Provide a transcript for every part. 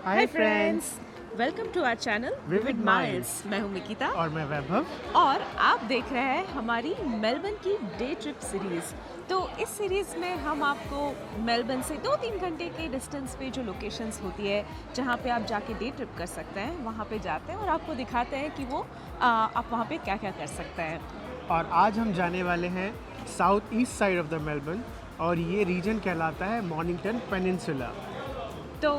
Hi friends, welcome to our channel vivid miles. मैं हूँ मिकिता और मैं वैभव। और आप देख रहे हैं हमारी मेलबर्न की डे ट्रिप सीरीज़। तो इस सीरीज़ में हम आपको मेलबर्न से 2-3 घंटे के डिस्टेंस पे जो लोकेशंस होती है जहाँ पे आप जाके डे ट्रिप कर सकते हैं, वहाँ पे जाते हैं और आपको दिखाते हैं कि आप वहाँ पे क्या क्या कर सकते हैं। और आज हम जाने वाले हैं south east side of the Melbourne और ये रीजन कहलाता है मॉर्निंगटन पेनिनसुला। तो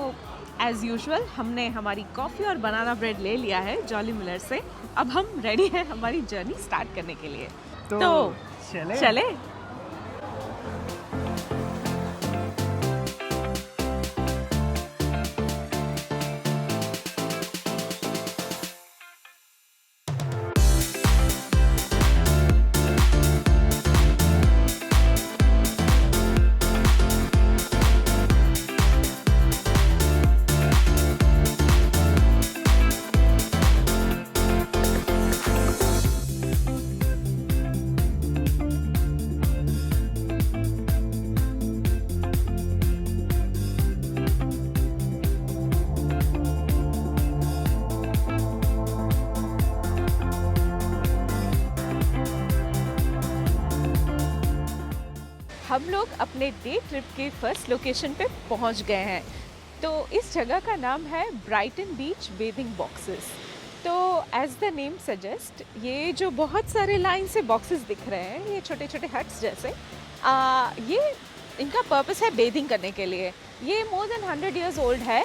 एज़ यूजुअल हमने हमारी कॉफ़ी और बनाना ब्रेड ले लिया है जॉली मिलर से। अब हम रेडी हैं हमारी जर्नी स्टार्ट करने के लिए। तो चले? हम लोग अपने डे ट्रिप के फर्स्ट लोकेशन पे पहुंच गए हैं। तो इस जगह का नाम है ब्राइटन बीच बेथिंग बॉक्सेस। तो एज द नेम सजेस्ट, ये जो बहुत सारे लाइन से बॉक्सेस दिख रहे हैं, ये छोटे छोटे हट्स जैसे, ये इनका पर्पस है बेथिंग करने के लिए। ये मोर देन 100 ईयर्स ओल्ड है।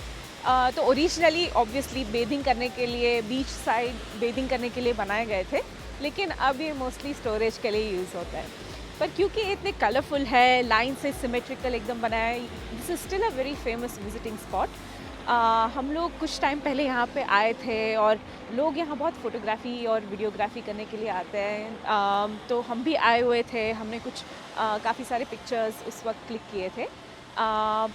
तो ओरिजिनली ऑब्वियसली बेथिंग करने के लिए, बीच साइड बेथिंग करने के लिए बनाए गए थे, लेकिन अब ये मोस्टली स्टोरेज के लिए यूज़ होता है। पर क्योंकि इतने कलरफुल है, लाइन से सिमेट्रिकल एकदम बनाया है, this is still a very famous visiting spot. हम लोग कुछ टाइम पहले यहाँ पे आए थे और लोग यहाँ बहुत फ़ोटोग्राफ़ी और वीडियोग्राफी करने के लिए आते हैं। तो हम भी आए हुए थे, हमने कुछ काफ़ी सारे पिक्चर्स उस वक्त क्लिक किए थे।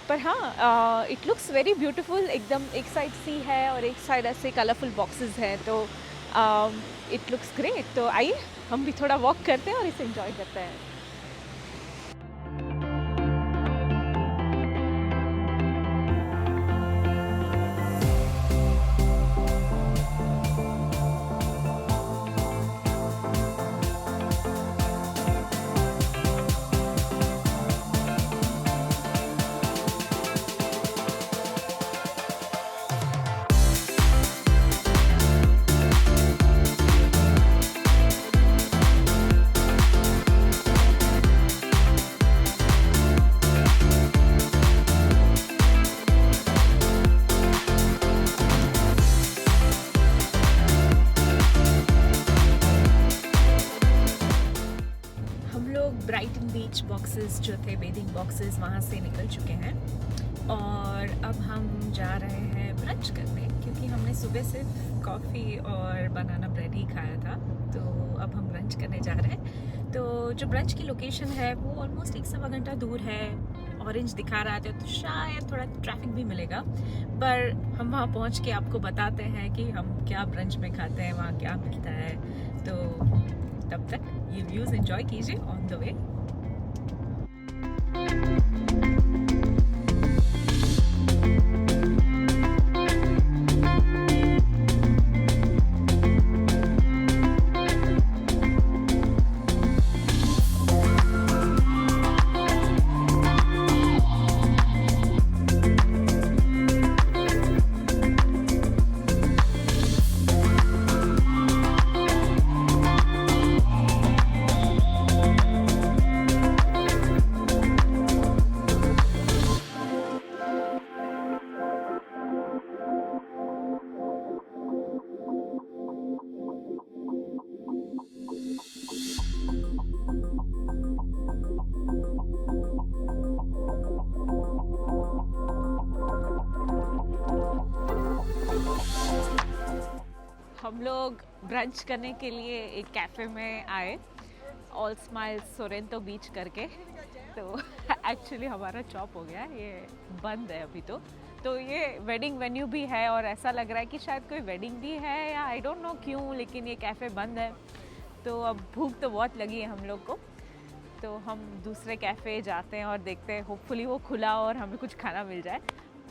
पर हाँ, इट लुक्स वेरी ब्यूटीफुल। एकदम एक साइड सी है और एक साइड ऐसे कलरफुल बॉक्सेस हैं, तो इट लुक्स ग्रेट। तो आइए हम भी थोड़ा वॉक करते हैं और इसे एंजॉय करते हैं। ब्राइटन बीच बॉक्सेस जो थे, बेथिंग बॉक्सेस, वहाँ से निकल चुके हैं और अब हम जा रहे हैं ब्रंच करने, क्योंकि हमने सुबह सिर्फ कॉफ़ी और बनाना ब्रेड ही खाया था। तो अब हम ब्रंच करने जा रहे हैं। तो जो ब्रंच की लोकेशन है वो ऑलमोस्ट 1-1.25 घंटा दूर है। ऑरेंज दिखा रहा था, तो शायद थोड़ा ट्रैफिक भी मिलेगा, पर हम वहाँ पहुँच के आपको बताते हैं कि हम क्या ब्रंच में खाते हैं, वहाँ क्या मिलता है। तो तब तक ये व्यूज़ एंजॉय कीजिए ऑन द वे। हम लोग ब्रंच करने के लिए एक कैफ़े में आए, ऑल स्माइल्स सोरेंतो बीच करके। तो एक्चुअली हमारा चॉप हो गया, ये बंद है अभी। तो ये वेडिंग वेन्यू भी है और ऐसा लग रहा है कि शायद कोई वेडिंग भी है, या आई डोंट नो क्यों, लेकिन ये कैफ़े बंद है। तो अब भूख तो बहुत लगी है हम लोग को, तो हम दूसरे कैफ़े जाते हैं और देखते हैं, होपफुली वो खुला और हमें कुछ खाना मिल जाए।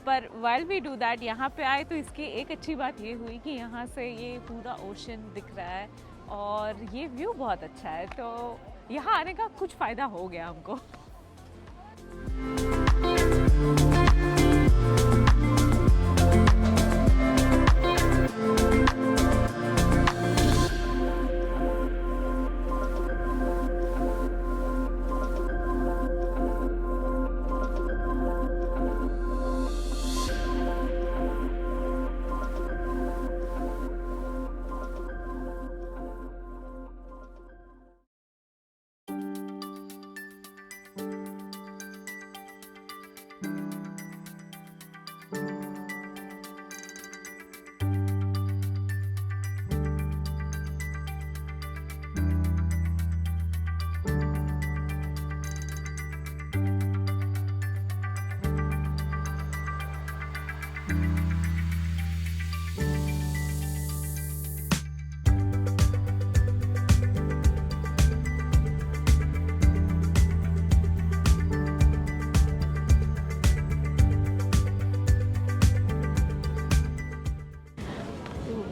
पर वाइल वी डू दैट, यहाँ पे आए तो इसकी एक अच्छी बात ये हुई कि यहाँ से ये पूरा ओशन दिख रहा है और ये व्यू बहुत अच्छा है, तो यहाँ आने का कुछ फ़ायदा हो गया हमको।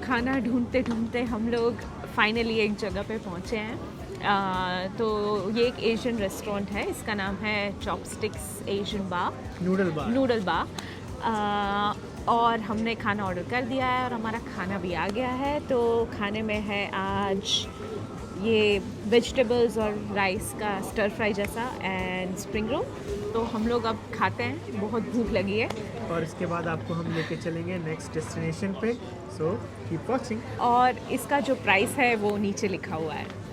खाना ढूंढते ढूंढते हम लोग फाइनली एक जगह पे पहुंचे हैं। तो ये एक एशियन रेस्टोरेंट है, इसका नाम है चॉपस्टिक्स एशियन बार, नूडल बार। और हमने खाना ऑर्डर कर दिया है और हमारा खाना भी आ गया है। तो खाने में है आज ये वेजिटेबल्स और राइस का स्टर फ्राई जैसा एंड स्प्रिंग रोल। तो हम लोग अब खाते हैं, बहुत भूख लगी है। और इसके बाद आपको हम लेके चलेंगे नेक्स्ट डेस्टिनेशन पे, सो कीप वॉचिंग। और इसका जो प्राइस है वो नीचे लिखा हुआ है।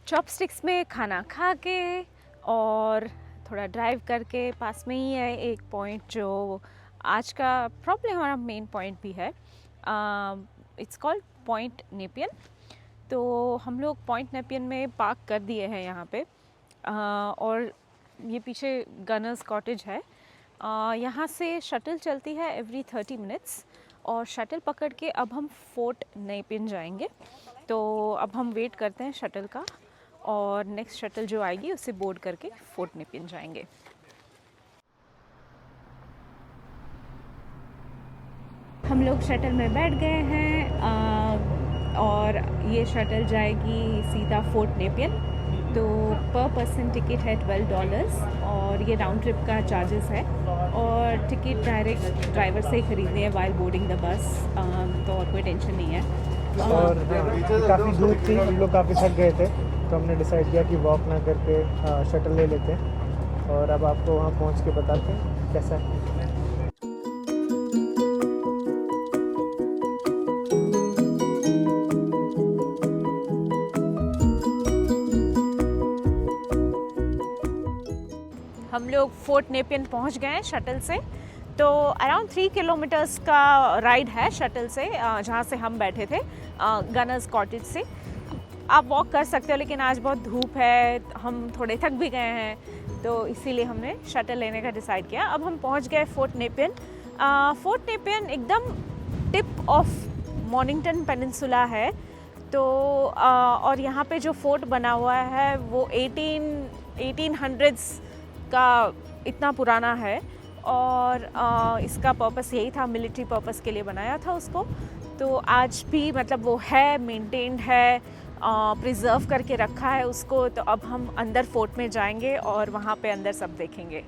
चॉपस्टिक्स में खाना खा के और थोड़ा ड्राइव करके पास में ही है एक पॉइंट जो आज का प्रॉब्लम हमारा मेन पॉइंट भी है। It's called point Nepean. तो हम लोग पॉइंट नेपियन में पार्क कर दिए हैं यहाँ पे। और ये पीछे गनर्स कॉटेज है। यहाँ से शटल चलती है एवरी 30 मिनट्स और शटल पकड़ के अब हम फोर्ट नेपियन जाएंगे। तो अब हम वेट करते हैं शटल का और नेक्स्ट शटल जो आएगी उससे बोर्ड करके फोर्ट नेपियन जाएंगे। हम लोग शटल में बैठ गए हैं और ये शटल जाएगी सीधा फोर्ट नेपियन। तो पर पर्सन टिकट है $12 और ये राउंड ट्रिप का चार्जेस है और टिकट डायरेक्ट ड्राइवर से ही खरीदनी है वाइल बोर्डिंग द बस। तो और कोई टेंशन नहीं है। और काफ़ी दूर थी, हम लोग काफ़ी थक गए थे तो हमने डिसाइड किया कि वॉक ना करके शटल ले लेते हैं और अब आपको वहाँ पहुँच के बताते हैं कैसा है। हम लोग फोर्ट नेपियन पहुंच गए हैं शटल से। तो अराउंड 3 किलोमीटर्स का राइड है शटल से, जहाँ से हम बैठे थे गनर्स कॉटेज से। आप वॉक कर सकते हो लेकिन आज बहुत धूप है, हम थोड़े थक भी गए हैं तो इसीलिए हमने शटल लेने का डिसाइड किया। अब हम पहुंच गए फोर्ट नेपियन। फोर्ट नेपियन एकदम टिप ऑफ मॉर्निंगटन पेनिनसुला है। तो और यहाँ पे जो फोर्ट बना हुआ है वो 1800s का इतना पुराना है और इसका पर्पस यही था, मिलिट्री पर्पस के लिए बनाया था उसको। तो आज भी मतलब वो है, मेंटेन्ड है, प्रिजर्व करके रखा है उसको। तो अब हम अंदर फोर्ट में जाएंगे और वहाँ पे अंदर सब देखेंगे।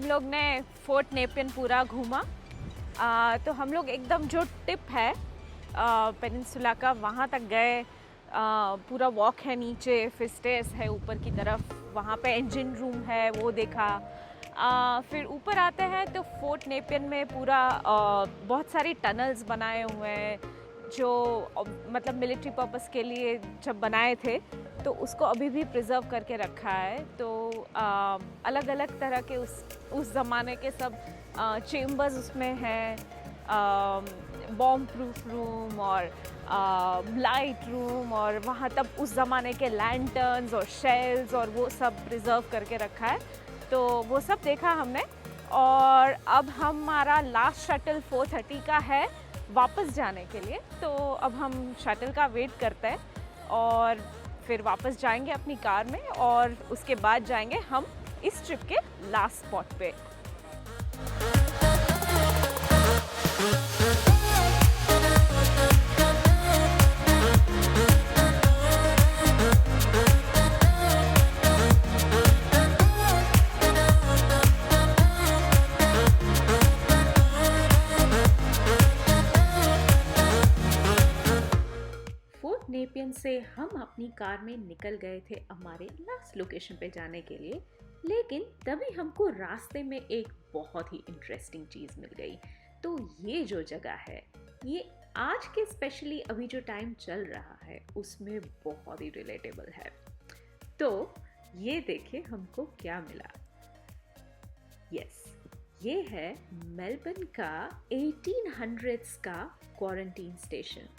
लोग ने फोर्ट नेपियन पूरा घूमा। तो हम लोग एकदम जो टिप है पेनिनसुला का वहाँ तक गए। पूरा वॉक है नीचे, फिर स्टेयर्स है ऊपर की तरफ, वहाँ पे इंजन रूम है वो देखा। फिर ऊपर आते हैं तो फोर्ट नेपियन में पूरा बहुत सारी टनल्स बनाए हुए हैं जो मतलब मिलिट्री पर्पस के लिए जब बनाए थे तो उसको अभी भी प्रिजर्व करके रखा है। तो अलग अलग तरह के उस ज़माने के सब चेम्बर्स उसमें हैं, बॉम्ब प्रूफ रूम और लाइट रूम, और वहाँ तब उस ज़माने के लैंटर्न्स और शेल्स और वो सब प्रिजर्व करके रखा है। तो वो सब देखा हमने। और अब हमारा लास्ट शटल 4:30 का है वापस जाने के लिए। तो अब हम शटल का वेट करते हैं और फिर वापस जाएंगे अपनी कार में, और उसके बाद जाएंगे हम इस ट्रिप के लास्ट स्पॉट पे। नेपियन से हम अपनी कार में निकल गए थे हमारे लास्ट लोकेशन पे जाने के लिए, लेकिन तभी हमको रास्ते में एक बहुत ही इंटरेस्टिंग चीज़ मिल गई। तो ये जो जगह है ये आज के स्पेशली अभी जो टाइम चल रहा है उसमें बहुत ही रिलेटेबल है। तो ये देखिए हमको क्या मिला। यस, ये है मेलबर्न का 1800s का क्वारंटीन स्टेशन।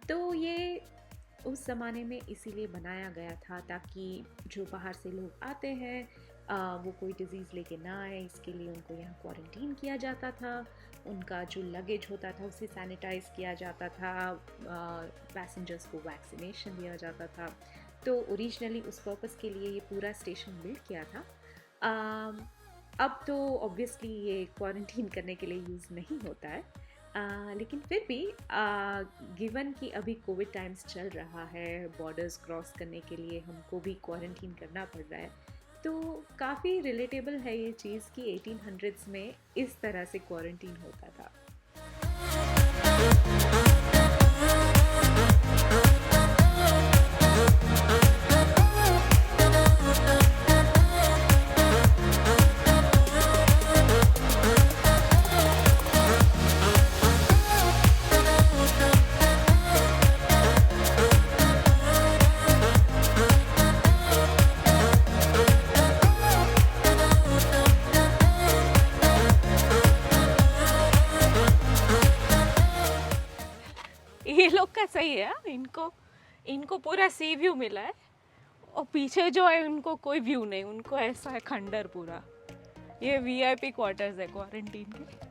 तो ये उस ज़माने में इसीलिए बनाया गया था ताकि जो बाहर से लोग आते हैं वो कोई डिज़ीज़ लेके ना आए, इसके लिए उनको यहाँ क्वारंटीन किया जाता था। उनका जो लगेज होता था उसे सैनिटाइज़ किया जाता था, पैसेंजर्स को वैक्सीनेशन दिया जाता था। तो ओरिजिनली उस पर्पस के लिए ये पूरा स्टेशन बिल्ड किया था। अब तो ऑब्वियसली ये क्वारंटीन करने के लिए यूज़ नहीं होता है, लेकिन फिर भी गिवन कि अभी कोविड टाइम्स चल रहा है, बॉर्डर्स क्रॉस करने के लिए हमको भी क्वारंटीन करना पड़ रहा है, तो काफ़ी रिलेटेबल है ये चीज़ कि 1800s में इस तरह से क्वारंटीन होता था। ये लोग का सही है, इनको पूरा सी व्यू मिला है, और पीछे जो है उनको कोई व्यू नहीं, उनको ऐसा है खंडर पूरा। ये VIP क्वार्टर्स है क्वारंटीन के।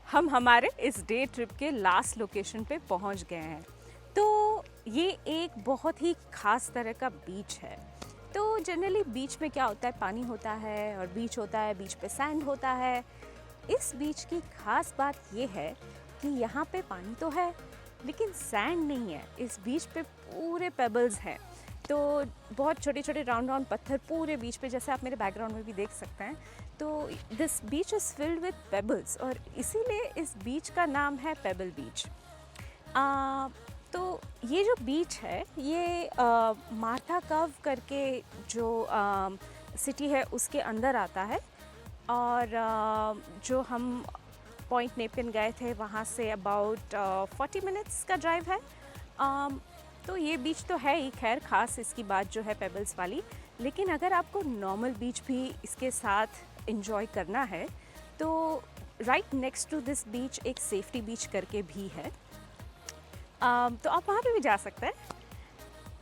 हम हमारे इस डे ट्रिप के लास्ट लोकेशन पे पहुंच गए हैं। तो ये एक बहुत ही ख़ास तरह का बीच है। तो जनरली बीच में क्या होता है, पानी होता है और बीच होता है, बीच पे सैंड होता है। इस बीच की ख़ास बात ये है कि यहाँ पे पानी तो है लेकिन सैंड नहीं है। इस बीच पे पूरे पेबल्स हैं, तो बहुत छोटे छोटे राउंड राउंड पत्थर पूरे बीच पे, जैसे आप मेरे बैकग्राउंड में भी देख सकते हैं। तो this beach is filled with pebbles और इसीलिए इस बीच का नाम है पेबल बीच। तो ये जो बीच है ये मार्था कव करके जो सिटी है उसके अंदर आता है। और जो हम पॉइंट नेपिन गए थे वहाँ से अबाउट 40 मिनट्स का ड्राइव है। तो ये बीच तो है ही, खैर ख़ास इसकी बात जो है पेबल्स वाली। लेकिन अगर आपको नॉर्मल बीच भी इसके साथ एंजॉय करना है तो राइट नेक्स्ट टू दिस बीच एक सेफ्टी बीच करके भी है। तो आप वहाँ पे भी जा सकते हैं।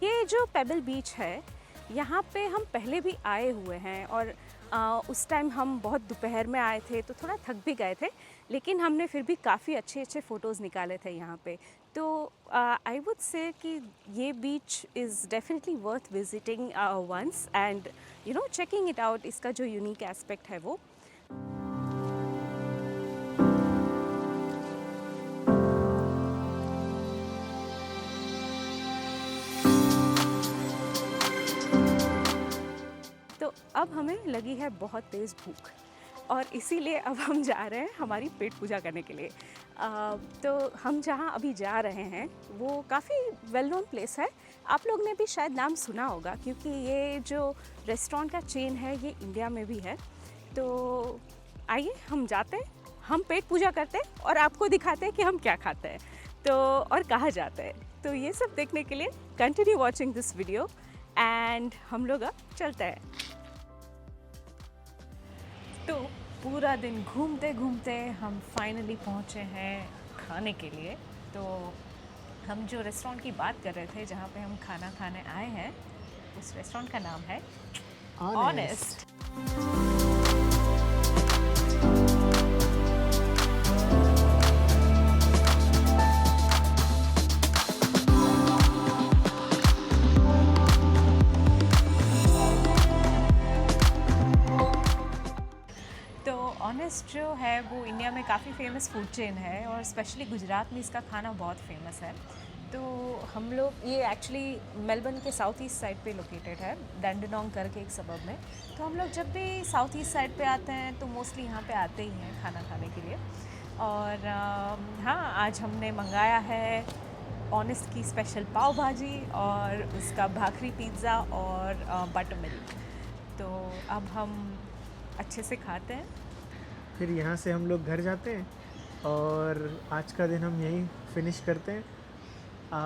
ये जो पेबल बीच है यहाँ पे हम पहले भी आए हुए हैं और उस टाइम हम बहुत दोपहर में आए थे तो थोड़ा थक भी गए थे, लेकिन हमने फिर भी काफ़ी अच्छे अच्छे फ़ोटोज़ निकाले थे यहाँ पे। तो आई वुड से कि ये beach is definitely worth visiting once and you know checking it out. इसका जो यूनिक एस्पेक्ट है वो। तो अब हमें लगी है बहुत तेज़ भूख और इसीलिए अब हम जा रहे हैं हमारी पेट पूजा करने के लिए। तो हम जहाँ अभी जा रहे हैं वो काफ़ी वेल नोन प्लेस है। आप लोग ने भी शायद नाम सुना होगा क्योंकि ये जो रेस्टोरेंट का चेन है ये इंडिया में भी है। तो आइए हम जाते हैं, हम पेट पूजा करते हैं और आपको दिखाते हैं कि हम क्या खाते हैं तो और कहाँ जाते हैं। तो ये सब देखने के लिए continue watching this video and हम लोग अब चलते हैं। तो पूरा दिन घूमते घूमते हम फाइनली पहुँचे हैं खाने के लिए। तो हम जो रेस्टोरेंट की बात कर रहे थे जहाँ पे हम खाना खाने आए हैं उस रेस्टोरेंट का नाम है ऑनेस्ट। ऑनेस्ट जो है वो इंडिया में काफ़ी फेमस फूड चेन है और स्पेशली गुजरात में इसका खाना बहुत फेमस है। तो हम लोग ये एक्चुअली मेलबर्न के साउथ ईस्ट साइड पे लोकेटेड है, डैंडेनोंग करके एक सबब में। तो हम लोग जब भी साउथ ईस्ट साइड पे आते हैं तो मोस्टली यहाँ पे आते ही हैं खाना खाने के लिए। और हाँ, आज हमने मंगाया है ऑनेस्ट की स्पेशल पाव भाजी और उसका भाखरी पिज़्ज़ा और बटर मिल्क। तो अब हम अच्छे से खाते हैं, फिर यहाँ से हम लोग घर जाते हैं और आज का दिन हम यहीं फिनिश करते हैं।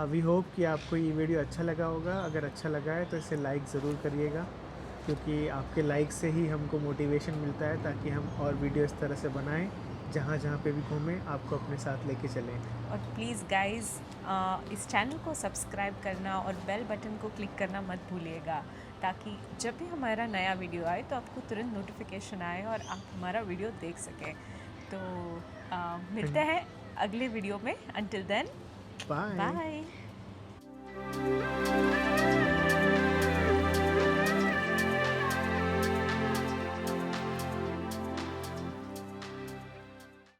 वी होप कि आपको ये वीडियो अच्छा लगा होगा। अगर अच्छा लगा है तो इसे लाइक ज़रूर करिएगा क्योंकि आपके लाइक से ही हमको मोटिवेशन मिलता है ताकि हम और वीडियो इस तरह से बनाएं, जहाँ जहाँ पे भी घूमें आपको अपने साथ लेके चलें। और प्लीज़ गाइस इस चैनल को सब्सक्राइब करना और बेल बटन को क्लिक करना मत भूलिएगा ताकि जब भी हमारा नया वीडियो आए तो आपको तुरंत नोटिफिकेशन आए और आप हमारा वीडियो देख सकें। तो मिलते हैं अगले वीडियो में। Until then bye. बाय।